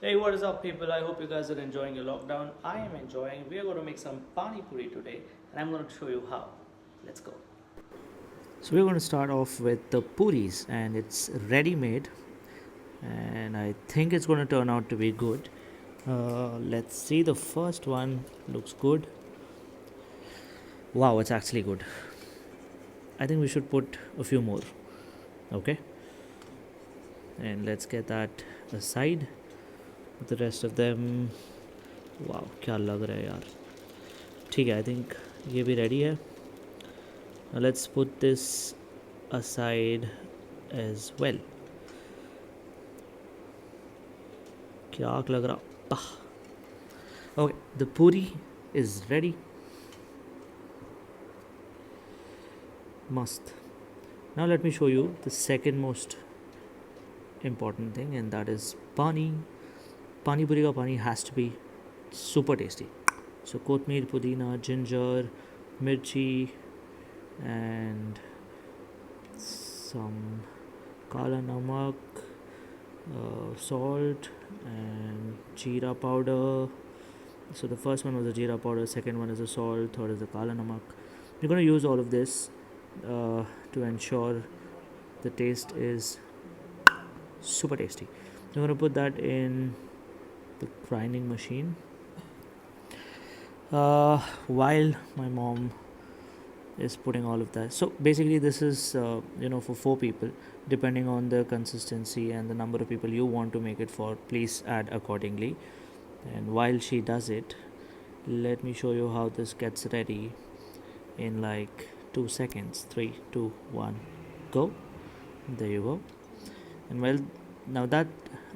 Hey, what is up, people? I hope you guys are enjoying your lockdown. I am enjoying. We are going to make some Pani Puri today, and I'm going to show you how. Let's go. So, we're going to start off with the puris, and it's ready made, and I think it's going to turn out to be good. Let's see, the first one looks good. Wow, it's actually good. I think we should put a few more, okay? And let's get that aside. The rest of them, wow, क्या लग रहा है यार. ठीक है, I think ये भी ready है. Now let's put this aside as well. क्या आग लग रहा. Okay, the puri is ready. Must. Now let me show you the second most important thing, and that is pani. Pani puri ka pani has to be super tasty. So kotmir, pudina, ginger, mirchi, and some kala namak, salt, and jeera powder. So the first one was the jeera powder, second one is the salt, third is the kala namak. We're going to use all of this to ensure the taste is super tasty. I'm going to put that in the grinding machine while my mom is putting all of that. So basically this is for 4 people. Depending on the consistency and the number of people you want to make it for, please add accordingly. And while she does it, let me show you how this gets ready in like 2 seconds. 3, 2, 1, go. There you go. And well, now that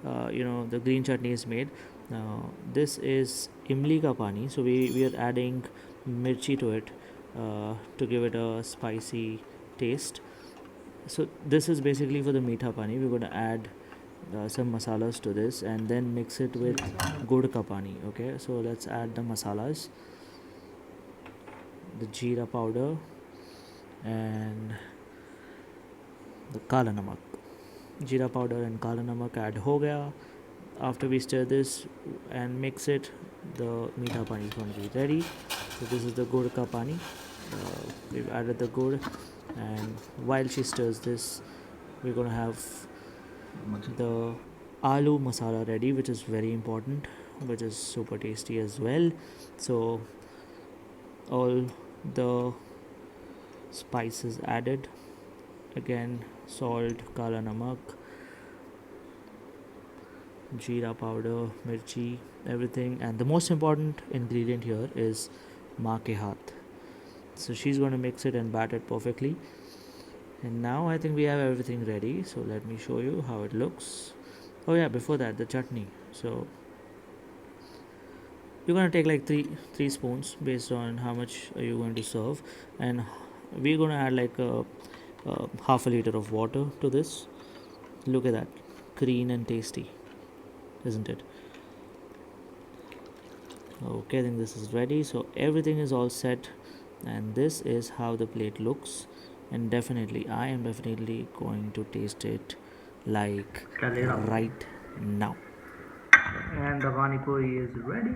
the green chutney is made, now this is imli ka pani, so we are adding mirchi to it to give it a spicy taste. So this is basically for the meetha pani. We're going to add some masalas to this and then mix it with gud ka pani. Okay, so let's add the masalas, the jeera powder and the kala namak. Jeera powder and kala namak add ho gaya. After we stir this and mix it, the meetha pani is going to be ready. So this is the gud ka pani. We've added the gud, and while she stirs this, we're going to have the aloo masala ready, which is very important, which is super tasty as well. So all the spices added, again salt, kala namak, jeera powder, mirchi, everything. And the most important ingredient here is maa ke haath. So she's going to mix it and bat it perfectly. And now I think we have everything ready. So let me show you how it looks. Oh yeah, before that, the chutney. So you're going to take like three spoons based on how much are you going to serve, and we're going to add like a half a liter of water to this. Look at that, clean and tasty, isn't it? Okay, I think this is ready. So everything is all set, and this is how the plate looks. And definitely I am definitely going to taste it like right now. And the pani puri is ready.